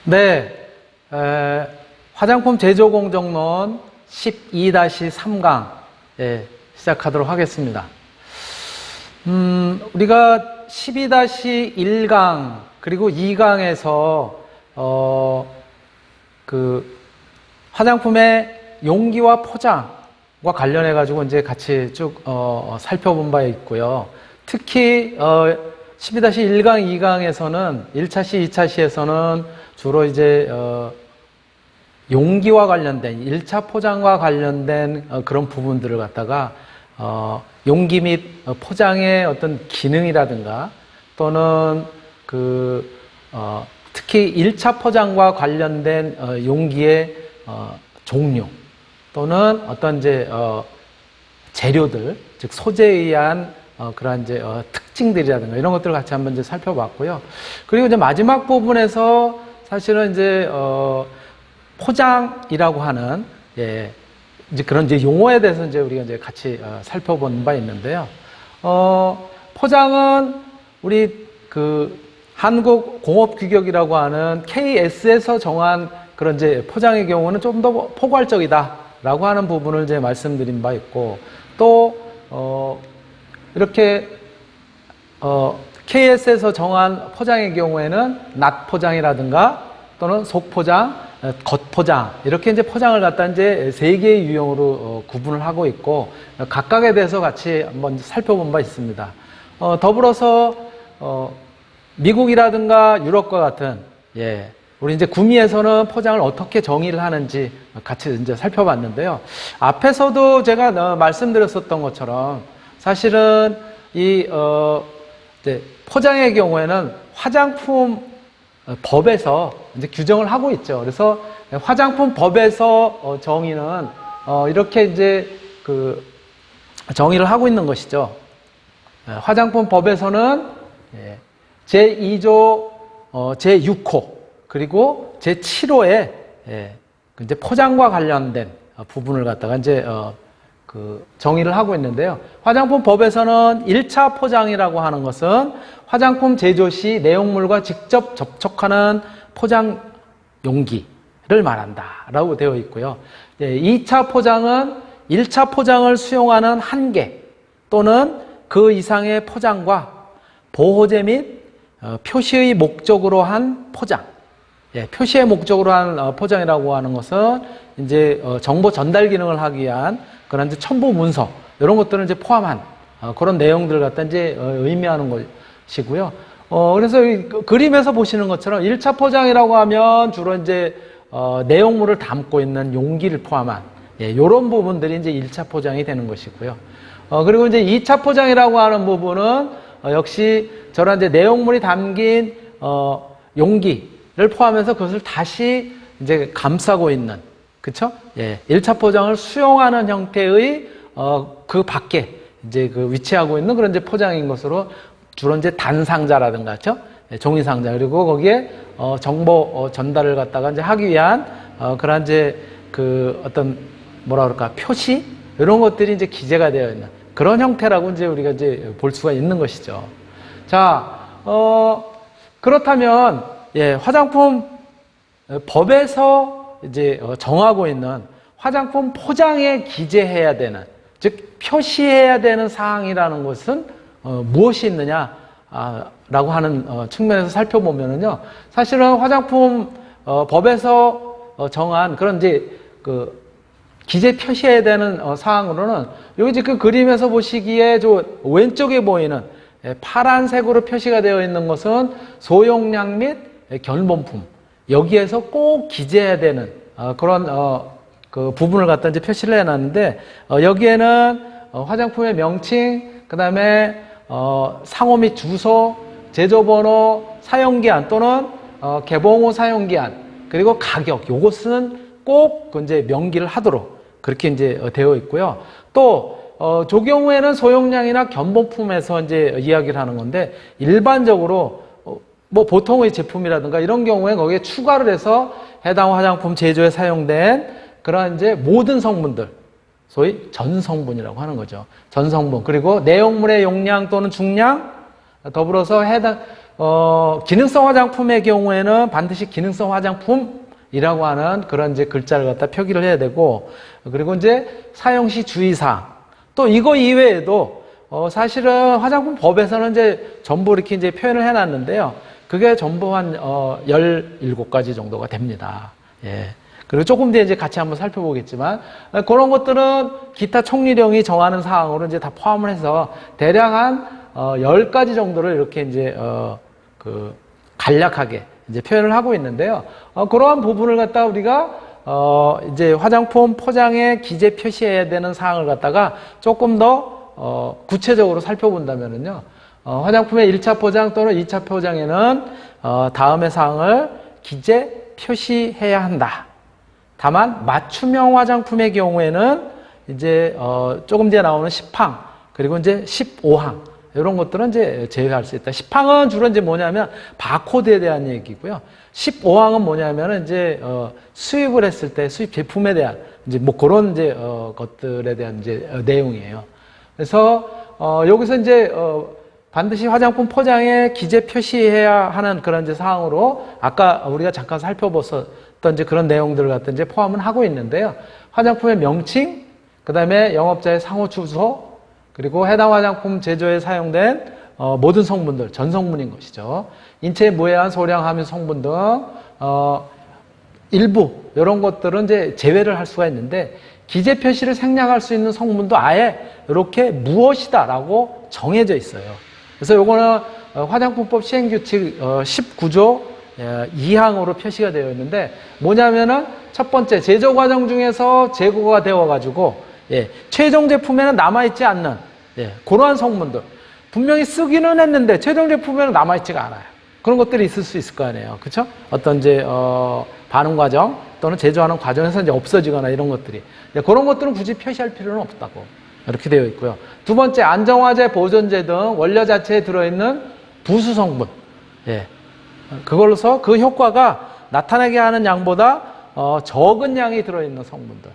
네, 화장품 제조 공정론 12-3강 시작하도록 하겠습니다. 우리가 12-1강 그리고 2강에서 화장품의 용기와 포장과 관련해 가지고 이제 같이 쭉 살펴본 바 있고요. 특히 12-1강, 2강에서는 1차 시, 2차 시에서는 주로 이제 용기와 관련된 1차 포장과 관련된 그런 부분들을 갖다가 용기 및 포장의 어떤 기능이라든가 또는 특히 1차 포장과 관련된 용기의 종류 또는 어떤 이제 재료들, 즉 소재에 의한 그러한 이제 특징들이라든가 이런 것들을 같이 한번 이제 살펴봤고요. 그리고 이제 마지막 부분에서 사실은 이제 포장이라고 하는 이제 그런 이제 용어에 대해서 이제 우리가 이제 같이 살펴본 바 있는데요. 포장은 우리 한국 공업 규격이라고 하는 KS에서 정한 그런 이제 포장의 경우는 좀 더 포괄적이다라고 하는 부분을 이제 말씀드린 바 있고, 또 이렇게 KS에서 정한 포장의 경우에는 낫 포장이라든가 또는 속 포장, 겉 포장 이렇게 이제 포장을 갖다 이제 세 개의 유형으로 구분을 하고 있고, 각각에 대해서 같이 한번 살펴본 바 있습니다. 더불어서 미국이라든가 유럽과 같은 우리 이제 구미에서는 포장을 어떻게 정의를 하는지 같이 이제 살펴봤는데요. 앞에서도 제가 말씀드렸었던 것처럼 사실은 이제 포장의 경우에는 화장품 법에서 이제 규정을 하고 있죠. 그래서 화장품 법에서 정의는 이렇게 이제 정의를 하고 있는 것이죠. 화장품 법에서는 제2조 제6호 그리고 제7호에 이제 포장과 관련된 부분을 갖다가 이제 정의를 하고 있는데요. 화장품 법에서는 1차 포장이라고 하는 것은 화장품 제조 시 내용물과 직접 접촉하는 포장 용기를 말한다라고 되어 있고요. 2차 포장은 1차 포장을 수용하는 한계 또는 그 이상의 포장과 보호제 및 표시의 목적으로 한 포장. 표시의 목적으로 한 포장이라고 하는 것은 이제 정보 전달 기능을 하기 위한 그런 이제 첨부 문서 이런 것들을 이제 포함한 그런 내용들을 갖다 이제 의미하는 것이고요. 그래서 이 그림에서 보시는 것처럼 1차 포장이라고 하면 주로 이제 내용물을 담고 있는 용기를 포함한 이런 부분들이 이제 1차 포장이 되는 것이고요. 그리고 이제 2차 포장이라고 하는 부분은 역시 저런 이제 내용물이 담긴 용기를 포함해서 그것을 다시 이제 감싸고 있는, 그쵸? 1차 포장을 수용하는 형태의 그 밖에 이제 위치하고 있는 그런 이제 포장인 것으로 주로 이제 단상자라든가, 그쵸? 종이 상자, 그리고 거기에 정보 전달을 갖다가 이제 하기 위한 그런 이제 어떤 뭐라 그럴까, 표시 이런 것들이 이제 기재가 되어 있는 그런 형태라고 이제 우리가 이제 볼 수가 있는 것이죠. 자, 그렇다면 화장품 법에서 이제 정하고 있는 화장품 포장에 기재해야 되는, 즉 표시해야 되는 사항이라는 것은 무엇이 있느냐 라고 하는 측면에서 살펴보면은요, 사실은 화장품 법에서 정한 그런 이제 기재 표시해야 되는 사항으로는 여기 지금 그림에서 보시기에 저 왼쪽에 보이는 파란색으로 표시가 되어 있는 것은 소용량 및 견본품, 여기에서 꼭 기재해야 되는 그런 그 부분을 갖다 이제 표시를 해놨는데, 여기에는 화장품의 명칭, 그 다음에 상호 및 주소, 제조번호, 사용기한 또는 개봉 후 사용기한, 그리고 가격, 요것은 꼭 이제 명기를 하도록 그렇게 이제 되어 있고요. 또 저 경우에는 소용량이나 견본품에서 이제 이야기를 하는 건데, 일반적으로 뭐 보통의 제품이라든가 이런 경우에 거기에 추가를 해서 해당 화장품 제조에 사용된 그런 이제 모든 성분들, 소위 전성분이라고 하는 거죠. 전성분. 그리고 내용물의 용량 또는 중량, 더불어서 해당 기능성 화장품의 경우에는 반드시 기능성 화장품이라고 하는 그런 이제 글자를 갖다 표기를 해야 되고, 그리고 이제 사용 시 주의사항. 또 이거 이외에도, 사실은 화장품 법에서는 이제 전부 이렇게 이제 표현을 해놨는데요. 그게 전부 한, 17가지 정도가 됩니다. 예. 그리고 조금 뒤에 이제 같이 한번 살펴보겠지만, 그런 것들은 기타 총리령이 정하는 사항으로 이제 다 포함을 해서 대략 한, 10가지 정도를 이렇게 이제, 간략하게 이제 표현을 하고 있는데요. 그러한 부분을 갖다가 우리가, 이제 화장품 포장에 기재 표시해야 되는 사항을 갖다가 조금 더, 구체적으로 살펴본다면은요, 화장품의 1차 포장 또는 2차 포장에는, 다음의 사항을 기재 표시해야 한다. 다만 맞춤형 화장품의 경우에는 이제 조금 뒤에 나오는 10항 그리고 이제 15항 이런 것들은 이제 제외할 수 있다. 10항은 주로 이제 뭐냐면 바코드에 대한 얘기고요. 15항은 뭐냐면은 이제 수입을 했을 때 수입 제품에 대한 이제 뭐 그런 이제 것들에 대한 이제 내용이에요. 그래서 여기서 이제 반드시 화장품 포장에 기재 표시해야 하는 그런 이제 사항으로 아까 우리가 잠깐 살펴봤었던 이제 그런 내용들을 갖다 이제 포함은 하고 있는데요. 화장품의 명칭, 그 다음에 영업자의 상호 주소, 그리고 해당 화장품 제조에 사용된 모든 성분들, 전 성분인 것이죠. 인체에 무해한 소량 함유 성분 등 일부 이런 것들은 이제 제외를 할 수가 있는데 기재 표시를 생략할 수 있는 성분도 아예 이렇게 무엇이다라고 정해져 있어요. 그래서 요거는 화장품법 시행규칙 19조 2항으로 표시가 되어 있는데 뭐냐면은 첫 번째 제조 과정 중에서 제거가 되어 가지고 최종 제품에는 남아있지 않는 그러한 성분들 분명히 쓰기는 했는데 최종 제품에는 남아있지가 않아요. 그런 것들이 있을 수 있을 거 아니에요. 그렇죠? 어떤 이제 반응 과정 또는 제조하는 과정에서 이제 없어지거나 이런 것들이 그런 것들은 굳이 표시할 필요는 없다고 이렇게 되어 있고요. 두 번째 안정화제, 보존제 등 원료 자체에 들어있는 부수 성분 그걸로서 그 효과가 나타나게 하는 양보다 적은 양이 들어있는 성분들.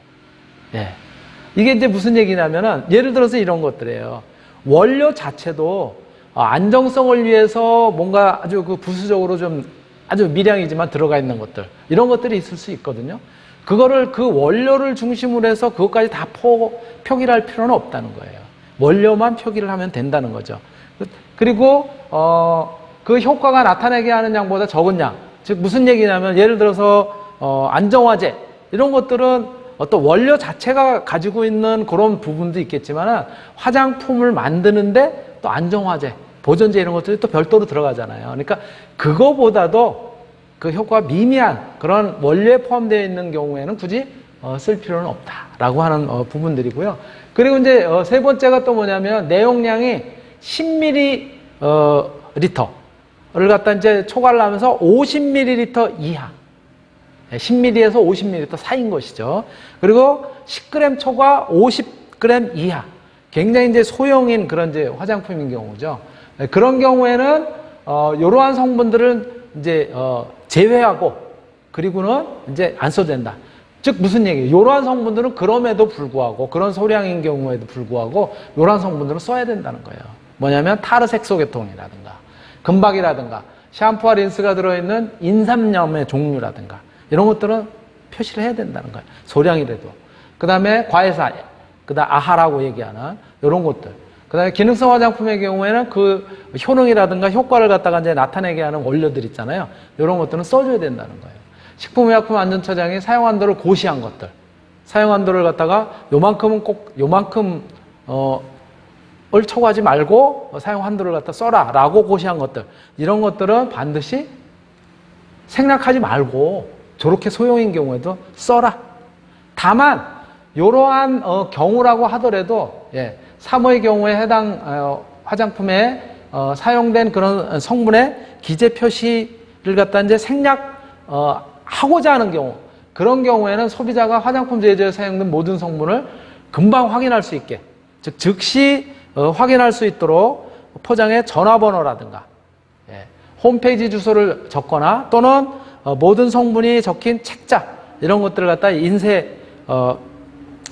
이게 이제 무슨 얘기냐면은 예를 들어서 이런 것들이에요. 원료 자체도 안정성을 위해서 뭔가 아주 그 부수적으로 좀 아주 미량이지만 들어가 있는 것들 이런 것들이 있을 수 있거든요. 그거를 그 원료를 중심으로 해서 그것까지 다 표기를 할 필요는 없다는 거예요. 원료만 표기를 하면 된다는 거죠. 그리고 그 효과가 나타나게 하는 양보다 적은 양. 즉 무슨 얘기냐면 예를 들어서 안정화제 이런 것들은 어떤 원료 자체가 가지고 있는 그런 부분도 있겠지만 화장품을 만드는데 또 안정화제, 보존제 이런 것들이 또 별도로 들어가잖아요. 그러니까 그거보다도 그 효과가 미미한 그런 원료에 포함되어 있는 경우에는 굳이 쓸 필요는 없다라고 하는 부분들이고요. 그리고 이제 세 번째가 또 뭐냐면 내용량이 10ml 를 갖다 이제 초과를 하면서 50ml 이하 10ml에서 50ml 사이인 것이죠. 그리고 10g 초과 50g 이하 굉장히 이제 소형인 그런 이제 화장품인 경우죠. 그런 경우에는 이러한 성분들은 이제 제외하고 그리고는 이제 안 써도 된다. 즉 무슨 얘기예요? 이러한 성분들은 그럼에도 불구하고 그런 소량인 경우에도 불구하고 이러한 성분들은 써야 된다는 거예요. 뭐냐면 타르 색소계통이라든가 금박이라든가 샴푸와 린스가 들어있는 인삼염의 종류라든가 이런 것들은 표시를 해야 된다는 거예요. 소량이라도. 그 다음에 과해사, 그 다음 아하라고 얘기하는 이런 것들. 그 다음에 기능성 화장품의 경우에는 그 효능이라든가 효과를 갖다가 이제 나타내게 하는 원료들 있잖아요. 이런 것들은 써줘야 된다는 거예요. 식품의약품안전처장이 사용한도를 고시한 것들. 사용한도를 갖다가 요만큼은 꼭, 요만큼, 을 초과하지 말고 사용한도를 갖다 써라 라고 고시한 것들. 이런 것들은 반드시 생략하지 말고 저렇게 소형인 경우에도 써라. 다만, 이러한 경우라고 하더라도, 3호의 경우에 해당 화장품에 사용된 그런 성분의 기재 표시를 갖다 이제 생략하고자 하는 경우, 그런 경우에는 소비자가 화장품 제조에 사용된 모든 성분을 금방 확인할 수 있게, 즉 즉시 확인할 수 있도록 포장에 전화번호라든가 홈페이지 주소를 적거나 또는 모든 성분이 적힌 책자 이런 것들을 갖다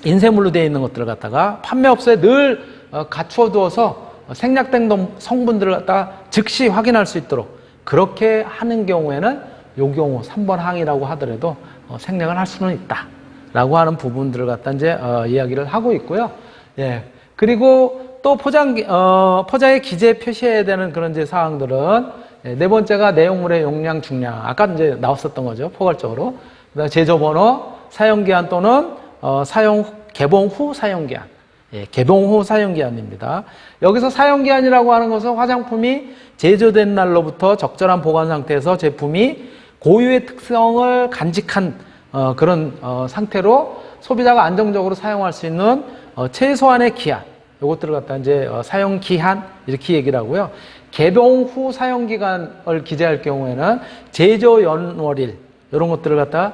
인쇄물로 되어 있는 것들을 갖다가 판매업소에 늘 갖추어 두어서 생략된 성분들을 갖다가 즉시 확인할 수 있도록 그렇게 하는 경우에는 요 경우 3번 항이라고 하더라도 생략을 할 수는 있다. 라고 하는 부분들을 갖다 이제 이야기를 하고 있고요. 예. 그리고 또 포장에 기재에 표시해야 되는 그런 이제 사항들은 네 번째가 내용물의 용량, 중량. 아까 이제 나왔었던 거죠. 포괄적으로. 그다음에 제조번호, 사용기한 또는 개봉 후 사용기한. 예, 개봉 후 사용기한입니다. 여기서 사용기한이라고 하는 것은 화장품이 제조된 날로부터 적절한 보관 상태에서 제품이 고유의 특성을 간직한 그런 상태로 소비자가 안정적으로 사용할 수 있는 최소한의 기한, 요것들을 갖다 이제 사용 기한 이렇게 얘기를 하고요. 개봉 후 사용 기간을 기재할 경우에는 제조 연월일 이런 것들을 갖다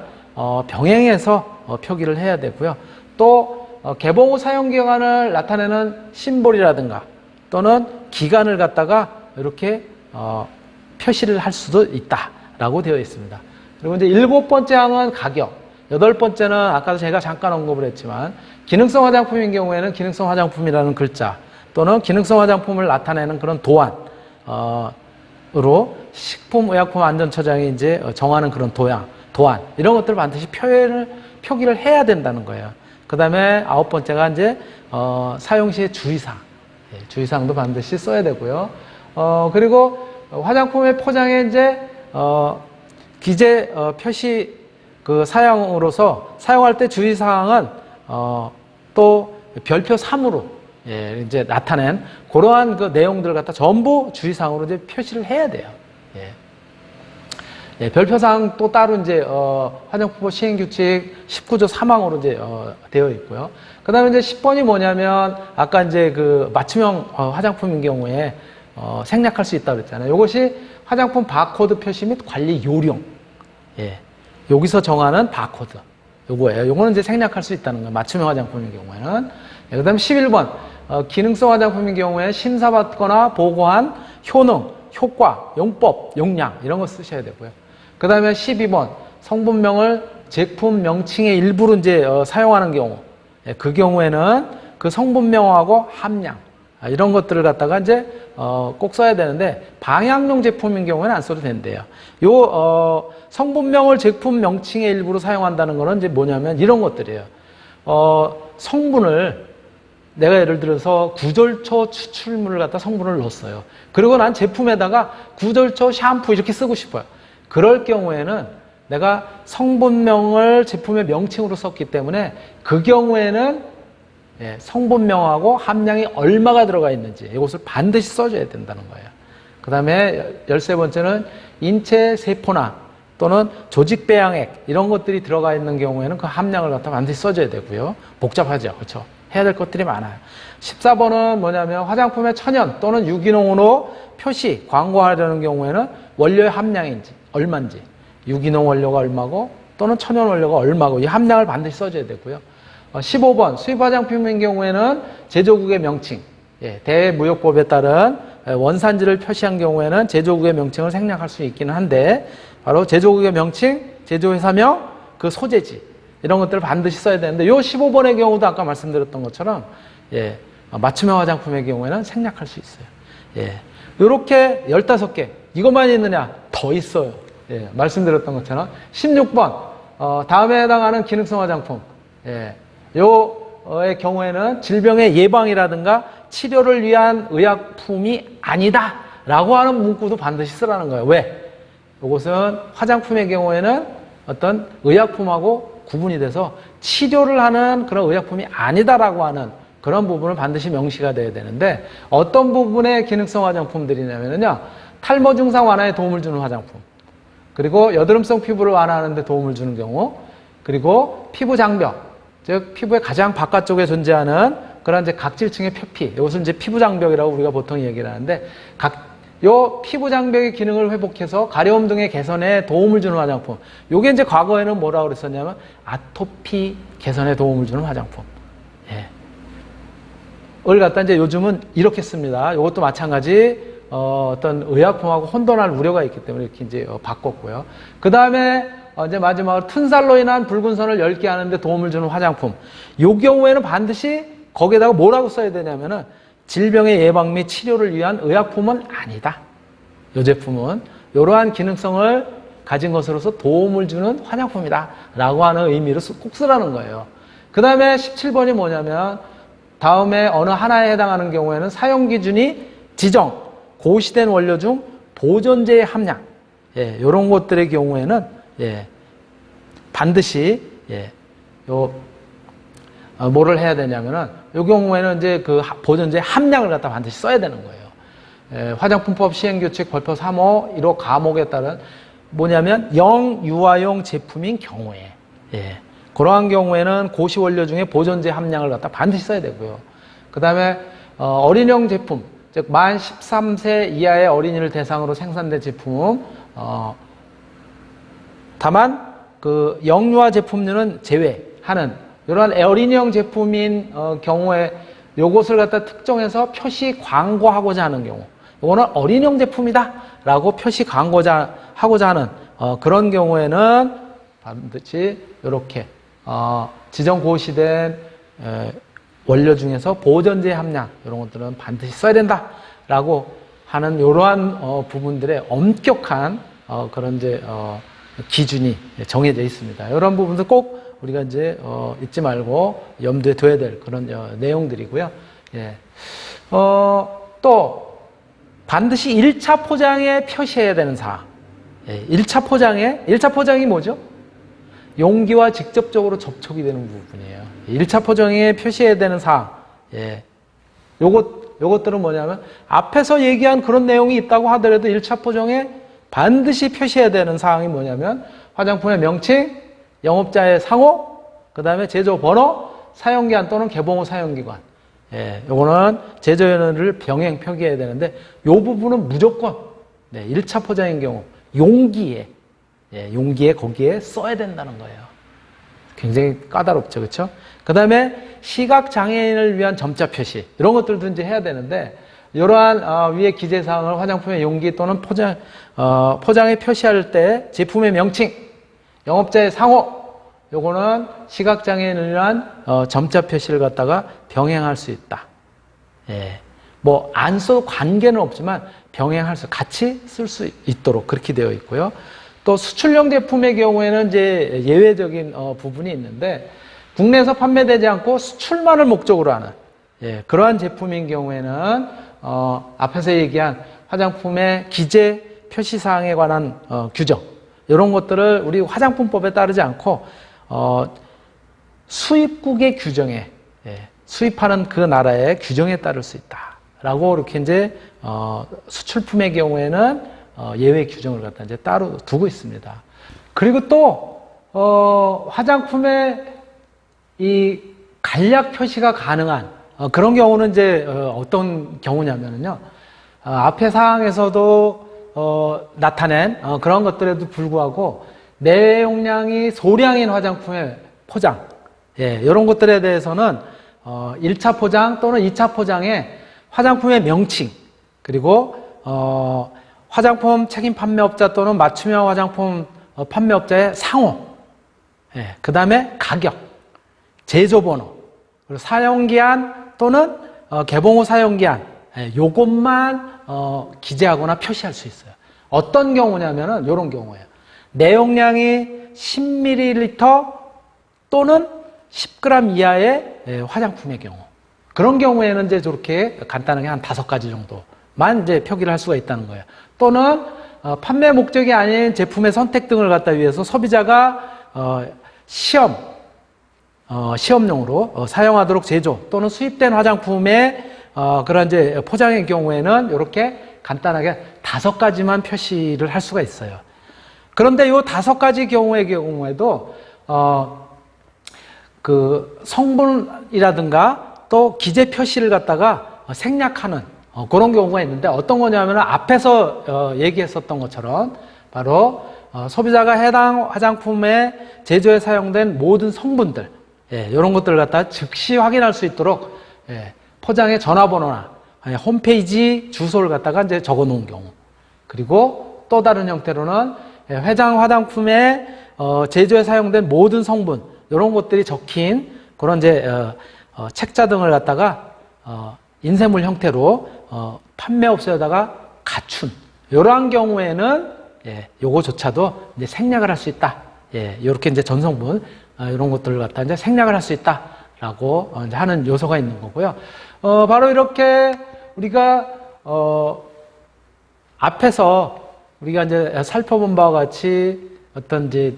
병행해서 표기를 해야 되고요. 또 개봉 후 사용 기간을 나타내는 심볼이라든가 또는 기간을 갖다가 이렇게 표시를 할 수도 있다라고 되어 있습니다. 그리고 이제 7번째 항은 가격, 8번째는 아까도 제가 잠깐 언급을 했지만 기능성 화장품인 경우에는 기능성 화장품이라는 글자 또는 기능성 화장품을 나타내는 그런 도안으로 식품의약품안전처장이 이제 정하는 그런 도안 이런 것들을 반드시 표기를 해야 된다는 거예요. 그 다음에 9번째가 이제 사용 시의 주의사항, 주의사항도 반드시 써야 되고요. 그리고 화장품의 포장에 이제 기재 표시 그 사양으로서 사용할 때 주의사항은 또 별표 3으로 이제 나타낸 그러한 그 내용들을 갖다 전부 주의사항으로 이제 표시를 해야 돼요. 별표사항 또 따로 이제 화장품법 시행규칙 19조 3항으로 이제 되어 있고요. 그 다음에 이제 10번이 뭐냐면 아까 이제 그 맞춤형 화장품인 경우에 생략할 수 있다고 그랬잖아요. 이것이 화장품 바코드 표시 및 관리 요령. 여기서 정하는 바코드. 요거예요. 요거는 이제 생략할 수 있다는 거예요. 맞춤형 화장품인 경우에는. 그 다음에 11번. 기능성 화장품인 경우에 심사받거나 보고한 효능, 효과, 용법, 용량 이런 거 쓰셔야 되고요. 그 다음에 12번. 성분명을 제품 명칭의 일부로 이제 사용하는 경우. 그 경우에는 그 성분명하고 함량. 이런 것들을 갖다가 이제 꼭 써야 되는데 방향용 제품인 경우에는 안 써도 된대요. 요 성분명을 제품 명칭의 일부로 사용한다는 거는 이제 뭐냐면 이런 것들이에요. 성분을 내가 예를 들어서 구절초 추출물을 갖다 성분을 넣었어요. 그리고 난 제품에다가 구절초 샴푸 이렇게 쓰고 싶어요. 그럴 경우에는 내가 성분명을 제품의 명칭으로 썼기 때문에 그 경우에는 성분명하고 함량이 얼마가 들어가 있는지 이것을 반드시 써줘야 된다는 거예요. 그 다음에 13번째는 인체 세포나 또는 조직 배양액 이런 것들이 들어가 있는 경우에는 그 함량을 갖다 반드시 써줘야 되고요. 복잡하죠. 그렇죠? 해야 될 것들이 많아요. 14번은 뭐냐면 화장품의 천연 또는 유기농으로 표시, 광고하려는 경우에는 원료의 함량인지 얼마인지 유기농 원료가 얼마고 또는 천연 원료가 얼마고 이 함량을 반드시 써줘야 되고요. 15번 수입 화장품인 경우에는 제조국의 명칭, 대무역법에 따른 원산지를 표시한 경우에는 제조국의 명칭을 생략할 수 있기는 한데 바로 제조국의 명칭, 제조회사명, 그 소재지 이런 것들을 반드시 써야 되는데 요 15번의 경우도 아까 말씀드렸던 것처럼 맞춤형 화장품의 경우에는 생략할 수 있어요. 이렇게 15개 이것만 있느냐? 더 있어요. 말씀드렸던 것처럼 16번 다음에 해당하는 기능성 화장품 요의 경우에는 질병의 예방이라든가 치료를 위한 의약품이 아니다 라고 하는 문구도 반드시 쓰라는 거예요. 왜? 이것은 화장품의 경우에는 어떤 의약품하고 구분이 돼서 치료를 하는 그런 의약품이 아니다라고 하는 그런 부분을 반드시 명시가 돼야 되는데 어떤 부분의 기능성 화장품들이냐면요. 탈모 증상 완화에 도움을 주는 화장품 그리고 여드름성 피부를 완화하는 데 도움을 주는 경우 그리고 피부 장벽 즉 피부의 가장 바깥쪽에 존재하는 그런 이제 각질층의 표피 이것을 이제 피부 장벽이라고 우리가 보통 얘기를 하는데 요 피부 장벽의 기능을 회복해서 가려움 등의 개선에 도움을 주는 화장품. 요게 이제 과거에는 뭐라고 그랬었냐면 아토피 개선에 도움을 주는 화장품. 을 갖다 이제 요즘은 이렇게 씁니다. 요것도 마찬가지 어떤 의약품하고 혼돈할 우려가 있기 때문에 이렇게 이제 바꿨고요. 그 다음에 이제 마지막으로 튼살로 인한 붉은 선을 엷게 하는데 도움을 주는 화장품. 요 경우에는 반드시 거기에다가 뭐라고 써야 되냐면은 질병의 예방 및 치료를 위한 의약품은 아니다. 이 제품은 이러한 기능성을 가진 것으로서 도움을 주는 화장품이다 라고 하는 의미로 꼭 쓰라는 거예요. 그 다음에 17번이 뭐냐면 다음에 어느 하나에 해당하는 경우에는 사용기준이 지정, 고시된 원료 중 보존제의 함량, 이런 것들의 경우에는 반드시 뭐를 해야 되냐면은 이 경우에는 이제 그 보존제 함량을 갖다 반드시 써야 되는 거예요. 화장품법 시행규칙 벌표 3호 1호 과목에 따른 뭐냐면 영유아용 제품인 경우에 그러한 경우에는 고시 원료 중에 보존제 함량을 갖다 반드시 써야 되고요. 그 다음에 어린이용 제품, 즉 만 13세 이하의 어린이를 대상으로 생산된 제품, 다만 그 영유아 제품류는 제외하는 이러한 어린이용 제품인 경우에 요것을 갖다 특정해서 표시 광고하고자 하는 경우, 이거는 어린이용 제품이다 라고 표시 광고자 하고자 하는 그런 경우에는 반드시 이렇게 지정 고시된 원료 중에서 보존제 함량 이런 것들은 반드시 써야 된다 라고 하는 이러한 부분들의 엄격한 그런 이제 기준이 정해져 있습니다. 이런 부분도 꼭 우리가 이제 잊지 말고 염두에 둬야 될 그런 내용들이고요. 또 반드시 1차 포장에 표시해야 되는 사항. 1차 포장이 뭐죠? 용기와 직접적으로 접촉이 되는 부분이에요. 1차 포장에 표시해야 되는 사항. 요것들은 뭐냐면 앞에서 얘기한 그런 내용이 있다고 하더라도 1차 포장에 반드시 표시해야 되는 사항이 뭐냐면 화장품의 명칭, 영업자의 상호, 그 다음에 제조 번호, 사용기한 또는 개봉 후 사용기간. 요거는 제조연료를 병행 표기해야 되는데 요 부분은 무조건 1차 포장인 경우 용기에 거기에 써야 된다는 거예요. 굉장히 까다롭죠, 그렇죠? 그 다음에 시각장애인을 위한 점자 표시 이런 것들도 이제 해야 되는데 이러한 위의 기재사항을 화장품의 용기 또는 포장에 표시할 때 제품의 명칭, 영업자의 상호, 요거는 시각장애인을 위한 점자 표시를 갖다가 병행할 수 있다. 뭐 안 써도 관계는 없지만 병행할 수, 같이 쓸 수 있도록 그렇게 되어 있고요. 또 수출용 제품의 경우에는 이제 예외적인 부분이 있는데 국내에서 판매되지 않고 수출만을 목적으로 하는 그러한 제품인 경우에는 앞에서 얘기한 화장품의 기재 표시사항에 관한 규정 이런 것들을 우리 화장품법에 따르지 않고 수입국의 규정에 수입하는 그 나라의 규정에 따를 수 있다라고 이렇게 이제 수출품의 경우에는 예외 규정을 갖다 이제 따로 두고 있습니다. 그리고 또 화장품에 이 간략 표시가 가능한 그런 경우는 이제 어떤 경우냐면요. 앞의 사항에서도 나타낸 그런 것들에도 불구하고 내용량이 소량인 화장품의 포장, 이런 것들에 대해서는 1차 포장 또는 2차 포장에 화장품의 명칭 그리고 화장품 책임 판매업자 또는 맞춤형 화장품 판매업자의 상호, 그 다음에 가격, 제조번호, 그리고 사용기한 또는 개봉 후 사용기한, 요것만 기재하거나 표시할 수 있어요. 어떤 경우냐면은 이런 경우예요. 내용량이 10ml 또는 10g 이하의 화장품의 경우. 그런 경우에는 이제 저렇게 간단하게 한 5가지 정도만 이제 표기를 할 수가 있다는 거예요. 또는 판매 목적이 아닌 제품의 선택 등을 갖다 위해서 소비자가 시험용으로 사용하도록 제조 또는 수입된 화장품의 그런 이제 포장의 경우에는 이렇게 간단하게 5가지만 표시를 할 수가 있어요. 그런데 이 5가지 경우에도 그 성분이라든가 또 기재 표시를 갖다가 생략하는 그런 경우가 있는데 어떤 거냐면 앞에서 얘기했었던 것처럼 바로 소비자가 해당 화장품의 제조에 사용된 모든 성분들 이런 것들을 갖다 즉시 확인할 수 있도록 포장의 전화번호나 홈페이지 주소를 갖다가 이제 적어 놓은 경우, 그리고 또 다른 형태로는 해당 화장품의 제조에 사용된 모든 성분 이런 것들이 적힌 그런 이제 책자 등을 갖다가 인쇄물 형태로 판매업소에다가 갖춘 이러한 경우에는 요거조차도 이제 생략을 할 수 있다. 이렇게 이제 전성분 이런 것들을 갖다 이제 생략을 할 수 있다라고 이제 하는 요소가 있는 거고요. 바로 이렇게 우리가 앞에서 우리가 이제 살펴본 바와 같이 어떤 이제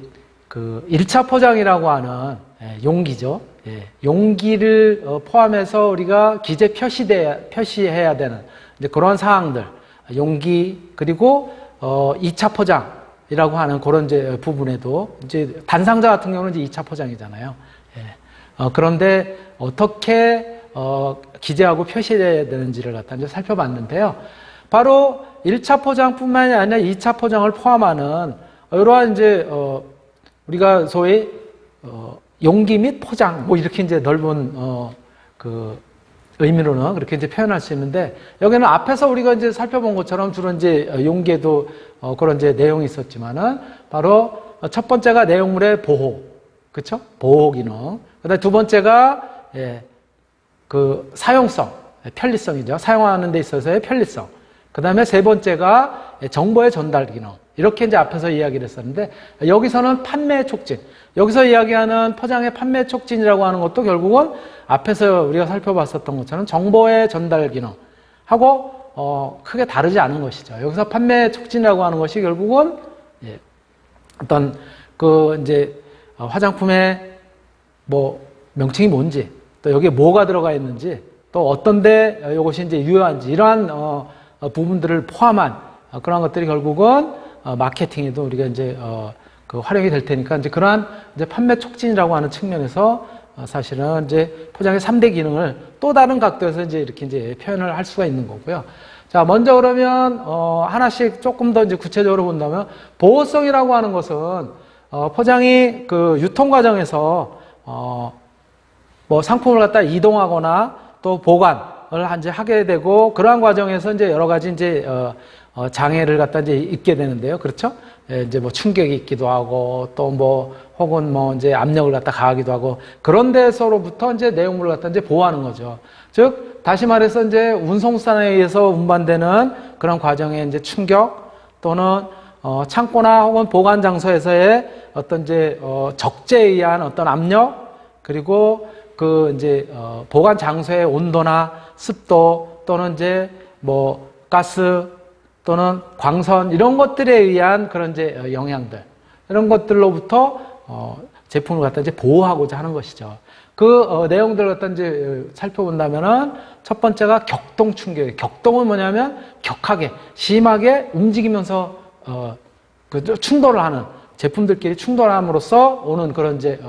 그 1차 포장이라고 하는 용기죠. 용기를 포함해서 우리가 기재 표시해야 되는 이제 그런 사항들, 용기 그리고 2차 포장이라고 하는 그런 이제 부분에도 이제 단상자 같은 경우는 이제 2차 포장이잖아요. 그런데 어떻게 기재하고 표시해야 되는지를 갖다 이제 살펴봤는데요. 바로 1차 포장뿐만이 아니라 2차 포장을 포함하는 이러한 이제 우리가 소위 용기 및 포장 뭐 이렇게 이제 넓은 그 의미로는 그렇게 이제 표현할 수 있는데, 여기는 앞에서 우리가 이제 살펴본 것처럼 주로 이제 용기에도 그런 이제 내용이 있었지만은 바로 첫 번째가 내용물의 보호, 그렇죠? 보호 기능. 그다음에 두 번째가 그 사용성, 편리성이죠. 사용하는 데 있어서의 편리성. 그다음에 세 번째가 정보의 전달 기능. 이렇게 이제 앞에서 이야기를 했었는데, 여기서는 판매 촉진. 여기서 이야기하는 포장의 판매 촉진이라고 하는 것도 결국은 앞에서 우리가 살펴봤었던 것처럼 정보의 전달 기능하고 크게 다르지 않은 것이죠. 여기서 판매 촉진이라고 하는 것이 결국은 어떤 그 이제 화장품의 뭐 명칭이 뭔지, 또 여기에 뭐가 들어가 있는지, 또 어떤데 이것이 이제 유효한지, 이러한 부분들을 포함한 그런 것들이 결국은 마케팅에도 우리가 이제 그 활용이 될 테니까, 이제 그러한 이제 판매 촉진이라고 하는 측면에서 사실은 이제 포장의 3대 기능을 또 다른 각도에서 이제 이렇게 이제 표현을 할 수가 있는 거고요. 자, 먼저 그러면 하나씩 조금 더 이제 구체적으로 본다면, 보호성이라고 하는 것은 포장이 그 유통 과정에서 뭐 상품을 갖다 이동하거나 또 보관을 이제 하게 되고, 그러한 과정에서 이제 여러 가지 이제 장애를 갖다 이제 있게 되는데요. 그렇죠? 이제 뭐 충격이 있기도 하고, 또 뭐 혹은 뭐 이제 압력을 갖다 가하기도 하고, 그런 데서로부터 이제 내용물을 갖다 이제 보호하는 거죠. 즉, 다시 말해서 이제 운송산에 의해서 운반되는 그런 과정의 이제 충격, 또는 창고나 혹은 보관 장소에서의 어떤 이제 적재에 의한 어떤 압력, 그리고 그 이제 보관 장소의 온도나 습도, 또는 이제 뭐 가스 또는 광선, 이런 것들에 의한 그런 이제 영향들, 이런 것들로부터 제품을 갖다 이제 보호하고자 하는 것이죠. 그 내용들을 갖다 이제 살펴본다면은, 첫 번째가 격동 충격이에요. 격동은 뭐냐면 격하게, 심하게 움직이면서 그 충돌을 하는, 제품들끼리 충돌함으로써 오는 그런 이제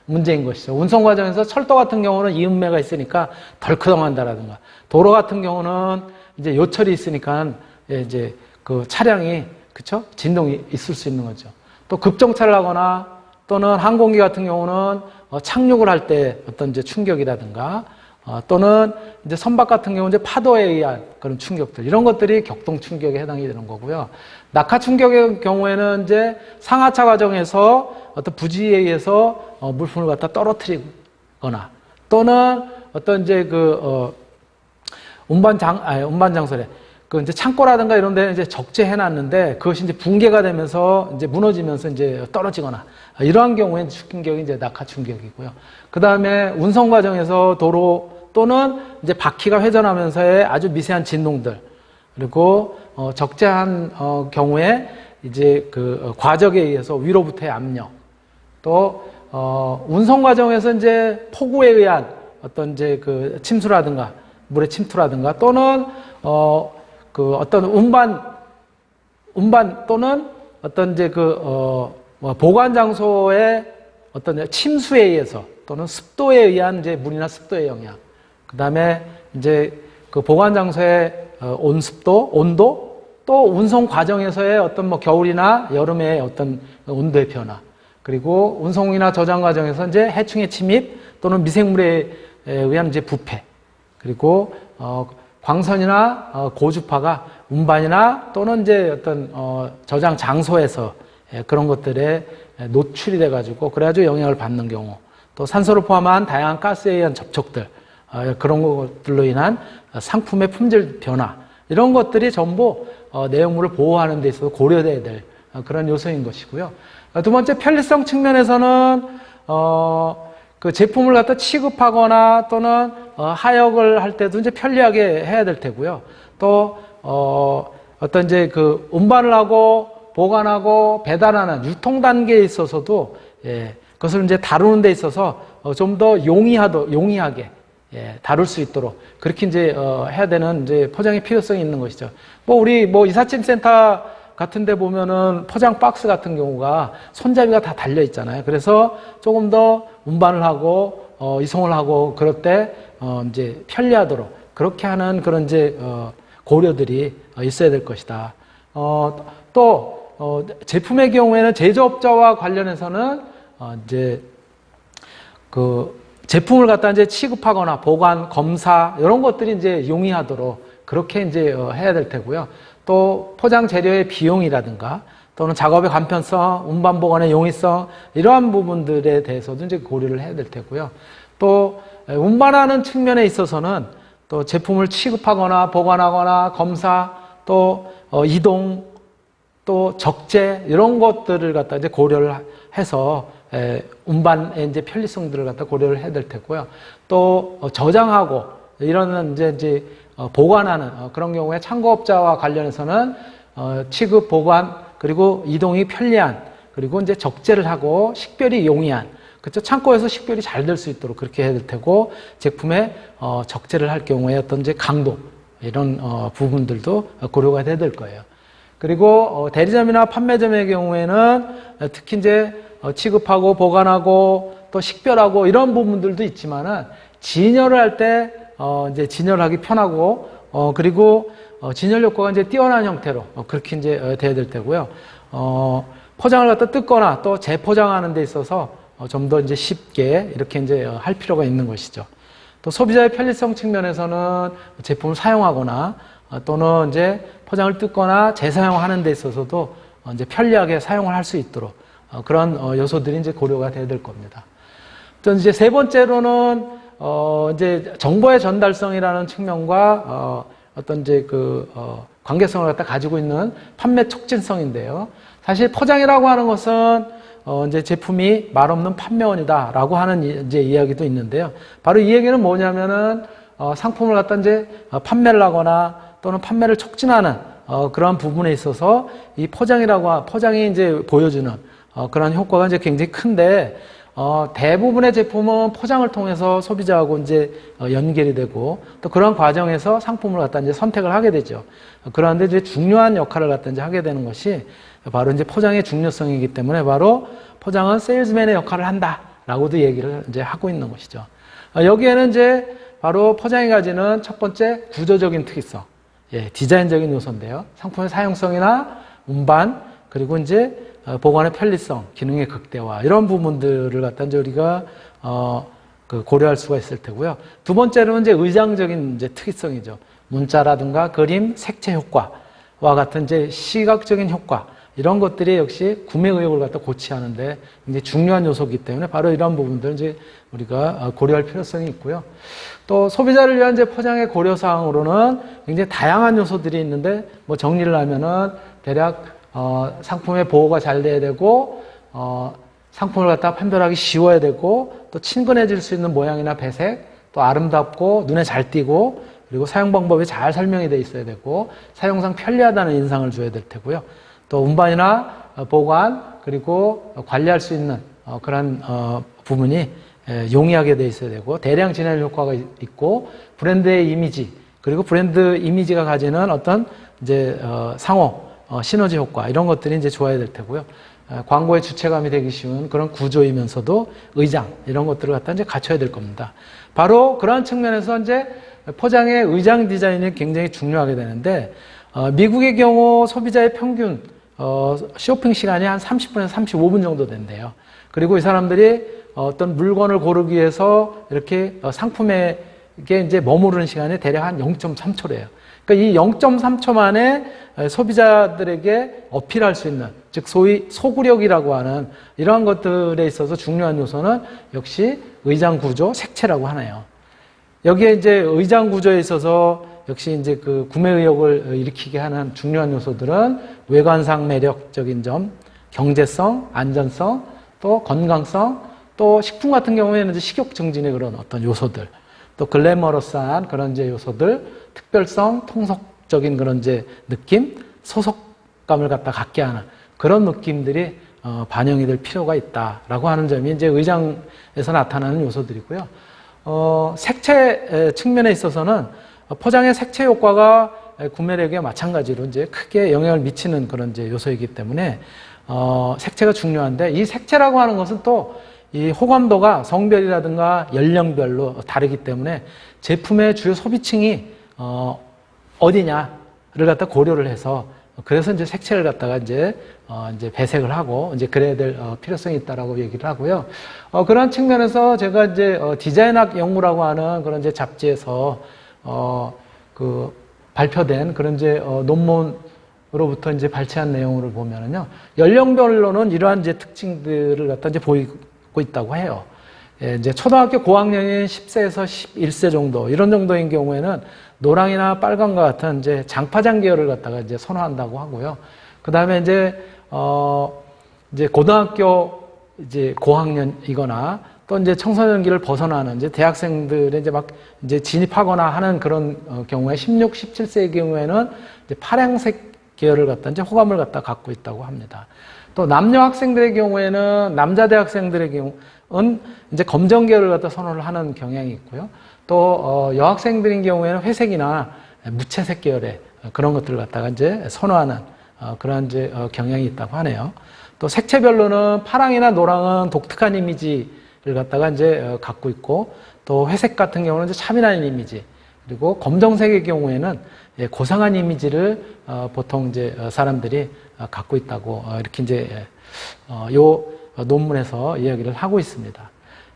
문제인 것이죠. 운송 과정에서 철도 같은 경우는 이음매가 있으니까 덜크덩한다라든가, 도로 같은 경우는 이제 요철이 있으니까 이제 그 차량이, 그쵸? 진동이 있을 수 있는 거죠. 또 급정차를 하거나, 또는 항공기 같은 경우는 착륙을 할 때 어떤 이제 충격이라든가, 또는 이제 선박 같은 경우는 이제 파도에 의한 그런 충격들, 이런 것들이 격동 충격에 해당이 되는 거고요. 낙하 충격의 경우에는 이제 상하차 과정에서 어떤 부지에 의해서 물품을 갖다 떨어뜨리거나, 또는 어떤 이제 그 운반 장소래, 그 이제 창고라든가 이런 데는 이제 적재해놨는데 그것이 이제 붕괴가 되면서 이제 무너지면서 이제 떨어지거나, 이러한 경우에 충격이 이제 낙하 충격이고요. 그 다음에 운송 과정에서 도로 또는 이제 바퀴가 회전하면서의 아주 미세한 진동들, 그리고 적재한 경우에 이제 그 과적에 의해서 위로부터의 압력, 또 운송 과정에서 이제 폭우에 의한 어떤 이제 그 침수라든가 물의 침투라든가, 또는 그 어떤 운반 또는 어떤 이제 그 보관 장소의 어떤 침수에 의해서, 또는 습도에 의한 이제 물이나 습도의 영향, 그 다음에 이제 그 보관 장소의 온습도, 온도, 또 운송 과정에서의 어떤 뭐 겨울이나 여름의 어떤 온도의 변화, 그리고 운송이나 저장 과정에서 이제 해충의 침입 또는 미생물에 의한 이제 부패, 그리고 광선이나 고주파가 운반이나 또는 이제 어떤 저장 장소에서 그런 것들에 노출이 돼가지고 그래가지고 영향을 받는 경우, 또 산소를 포함한 다양한 가스에 의한 접촉들, 그런 것들로 인한 상품의 품질 변화, 이런 것들이 전부 내용물을 보호하는 데 있어서 고려돼야 될 그런 요소인 것이고요. 두 번째, 편리성 측면에서는 그 제품을 갖다 취급하거나 또는 하역을 할 때도 이제 편리하게 해야 될 테고요. 또 어떤 이제 그 운반을 하고 보관하고 배달하는 유통 단계에 있어서도 그것을 이제 다루는 데 있어서 좀 더 용이하게 다룰 수 있도록 그렇게 이제 해야 되는 이제 포장의 필요성이 있는 것이죠. 우리 이삿짐 센터 같은 데 보면은 포장 박스 같은 경우가 손잡이가 다 달려 있잖아요. 그래서 조금 더 운반을 하고 이송을 하고 그럴 때 이제 편리하도록 그렇게 하는 그런 이제 고려들이 있어야 될 것이다. 또 제품의 경우에는 제조업자와 관련해서는 이제 그 제품을 갖다 이제 취급하거나 보관, 검사 이런 것들이 이제 용이하도록 그렇게 이제 해야 될 테고요. 또 포장 재료의 비용이라든가 또는 작업의 간편성, 운반 보관의 용이성 이러한 부분들에 대해서도 이제 고려를 해야 될 테고요. 또 운반하는 측면에 있어서는 또 제품을 취급하거나 보관하거나 검사 또 이동 또 적재 이런 것들을 갖다 이제 고려를 해서 운반의 이제 편리성들을 갖다 고려를 해야 될 테고요. 또 저장하고 이런 이제 보관하는 그런 경우에 창고업자와 관련해서는 취급, 보관 그리고 이동이 편리한 그리고 이제 적재를 하고 식별이 용이한 그렇죠. 창고에서 식별이 잘 될 수 있도록 그렇게 해야 될 테고 제품의 적재를 할 경우에 어떤 이제 강도 이런 부분들도 고려가 돼야 될 거예요. 그리고 대리점이나 판매점의 경우에는 특히 이제 취급하고 보관하고 또 식별하고 이런 부분들도 있지만은 진열을 할 때 이제 진열하기 편하고 그리고 진열 효과가 이제 뛰어난 형태로 그렇게 이제 돼야 될 테고요. 포장을 갖다 뜯거나 또 재포장하는 데 있어서 좀 더 이제 쉽게 이렇게 이제 할 필요가 있는 것이죠. 또 소비자의 편리성 측면에서는 제품을 사용하거나 또는 이제 포장을 뜯거나 재사용하는 데 있어서도 이제 편리하게 사용을 할 수 있도록 그런 요소들이 이제 고려가 돼야 될 겁니다. 또 이제 세 번째로는 이제 정보의 전달성이라는 측면과 어떤 이제 그 관계성을 갖다 가지고 있는 판매 촉진성인데요. 사실 포장이라고 하는 것은 이제 제품이 말없는 판매원이다라고 하는 이제 이야기도 있는데요. 바로 이 얘기는 뭐냐면은 상품을 갖다 이제 판매를 하거나 또는 판매를 촉진하는 그런 부분에 있어서 이 포장이 이제 보여주는 그런 효과가 이제 굉장히 큰데 대부분의 제품은 포장을 통해서 소비자하고 이제 연결이 되고 또 그런 과정에서 상품을 갖다 이제 선택을 하게 되죠. 그런데 이제 중요한 역할을 갖다 이제 하게 되는 것이 바로 이제 포장의 중요성이기 때문에 바로 포장은 세일즈맨의 역할을 한다라고도 얘기를 이제 하고 있는 것이죠. 여기에는 이제 바로 포장이 가지는 첫 번째 구조적인 특이성, 디자인적인 요소인데요. 상품의 사용성이나 운반 그리고 이제 보관의 편리성, 기능의 극대화 이런 부분들을 갖다 이제 우리가 고려할 수가 있을 테고요. 두 번째로는 이제 의장적인 이제 특이성이죠. 문자라든가 그림, 색채 효과와 같은 이제 시각적인 효과 이런 것들이 역시 구매 의욕을 갖다 고취하는데 굉장히 중요한 요소이기 때문에 바로 이런 부분들을 이제 우리가 고려할 필요성이 있고요. 또 소비자를 위한 이제 포장의 고려 사항으로는 굉장히 다양한 요소들이 있는데 정리를 하면은 대략 상품의 보호가 잘 돼야 되고 상품을 갖다 판별하기 쉬워야 되고 또 친근해질 수 있는 모양이나 배색 또 아름답고 눈에 잘 띄고 그리고 사용 방법이 잘 설명이 돼 있어야 되고 사용상 편리하다는 인상을 줘야 될 테고요. 또 운반이나 보관 그리고 관리할 수 있는 그런 부분이 용이하게 돼 있어야 되고 대량 진열 효과가 있고 브랜드의 이미지 그리고 브랜드 이미지가 가지는 어떤 이제 상호 시너지 효과 이런 것들이 이제 좋아야 될 테고요. 광고의 주체감이 되기 쉬운 그런 구조이면서도 의장 이런 것들을 갖다 이제 갖춰야 될 겁니다. 바로 그러한 측면에서 이제 포장의 의장 디자인이 굉장히 중요하게 되는데 미국의 경우 소비자의 평균 쇼핑 시간이 한 30분에서 35분 정도 된대요. 그리고 이 사람들이 어떤 물건을 고르기 위해서 이렇게 상품에 이제 머무르는 시간이 대략 한 0.3초래요. 그러니까 이 0.3초 만에 소비자들에게 어필할 수 있는, 즉 소위 소구력이라고 하는 이러한 것들에 있어서 중요한 요소는 역시 의장 구조, 색채라고 하네요. 여기에 이제 의장 구조에 있어서 역시 이제 그 구매 의욕을 일으키게 하는 중요한 요소들은 외관상 매력적인 점, 경제성, 안전성, 또 건강성, 또 식품 같은 경우에는 이제 식욕 증진의 그런 어떤 요소들, 또 글래머러스한 그런 이제 요소들, 특별성, 통속적인 그런 이제 느낌, 소속감을 갖게 하는 그런 느낌들이 반영이 될 필요가 있다라고 하는 점이 이제 의장에서 나타나는 요소들이고요. 색채 측면에 있어서는 포장의 색채 효과가 구매력에 마찬가지로 이제 크게 영향을 미치는 그런 이제 요소이기 때문에 색채가 중요한데, 이 색채라고 하는 것은 또 이 호감도가 성별이라든가 연령별로 다르기 때문에 제품의 주요 소비층이 어디냐를 갖다 고려를 해서, 그래서 이제 색채를 갖다가 이제 배색을 하고 이제 그래야 될 필요성이 있다라고 얘기를 하고요. 그런 측면에서 제가 이제 디자인학 연구라고 하는 그런 이제 잡지에서 그 발표된 그런 이제 논문으로부터 이제 발췌한 내용을 보면은요, 연령별로는 이러한 이제 특징들을 갖다 이제 보이고 있다고 해요. 예, 이제 초등학교 고학년인 10세에서 11세 정도, 이런 정도인 경우에는 노랑이나 빨강과 같은 이제 장파장 계열을 갖다가 이제 선호한다고 하고요. 그 다음에 이제 고등학교 이제 고학년이거나 또 이제 청소년기를 벗어나는 이제 대학생들이 이제 막 이제 진입하거나 하는 그런 경우에 16, 17세의 경우에는 이제 파랑색 계열을 갖다 이제 호감을 갖고 있다고 합니다. 또 남녀 학생들의 경우에는, 남자 대학생들의 경우는 이제 검정 계열을 갖다 선호를 하는 경향이 있고요. 또 여학생들인 경우에는 회색이나 무채색 계열의 그런 것들을 갖다가 이제 선호하는 그런 이제 경향이 있다고 하네요. 또 색채별로는 파랑이나 노랑은 독특한 이미지를 갖다가 이제 갖고 있고, 또 회색 같은 경우는 이제 차분한 이미지, 그리고 검정색의 경우에는 고상한 이미지를 보통 이제 사람들이 갖고 있다고 이렇게 이제 요 논문에서 이야기를 하고 있습니다.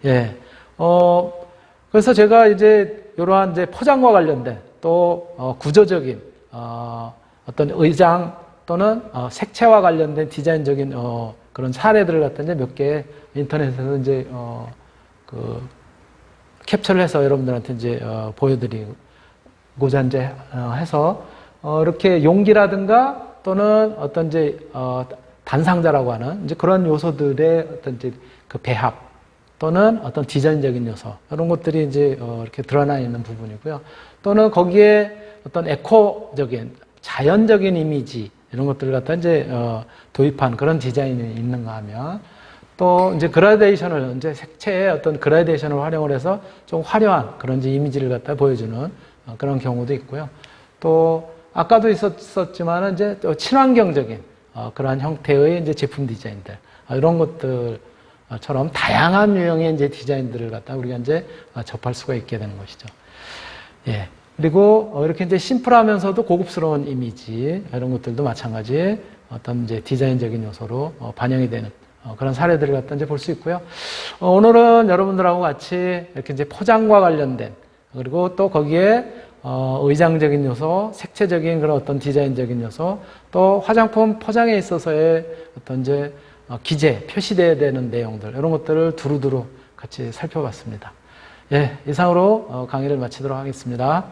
예. 그래서 제가 이제 이러한 이제 포장과 관련된 또 구조적인 어떤 의장 또는 색채와 관련된 디자인적인 그런 사례들을 갖다 이제 몇 개 인터넷에서 이제 그 캡처를 해서 여러분들한테 이제 보여드리고자 이제 해서 이렇게 용기라든가 또는 어떤 이제 단상자라고 하는 이제 그런 요소들의 어떤 이제 그 배합 또는 어떤 디자인적인 요소, 이런 것들이 이제 이렇게 드러나 있는 부분이고요. 또는 거기에 어떤 에코적인 자연적인 이미지, 이런 것들을 갖다 이제 도입한 그런 디자인이 있는가 하면, 또 이제 그라데이션을, 이제 색채의 어떤 그라데이션을 활용을 해서 좀 화려한 그런 이제 이미지를 갖다 보여주는 그런 경우도 있고요. 또 아까도 있었지만은 이제 또 친환경적인 그러한 형태의 이제 제품 디자인들, 이런 것들처럼 다양한 유형의 이제 디자인들을 갖다 우리가 이제 접할 수가 있게 되는 것이죠. 예. 그리고 이렇게 이제 심플하면서도 고급스러운 이미지, 이런 것들도 마찬가지 어떤 이제 디자인적인 요소로 반영이 되는 그런 사례들을 갖다 이제 볼 수 있고요. 오늘은 여러분들하고 같이 이렇게 이제 포장과 관련된, 그리고 또 거기에 의장적인 요소, 색채적인 그런 어떤 디자인적인 요소, 또 화장품 포장에 있어서의 어떤 이제 기재, 표시되어야 되는 내용들, 이런 것들을 두루두루 같이 살펴봤습니다. 예, 이상으로 강의를 마치도록 하겠습니다.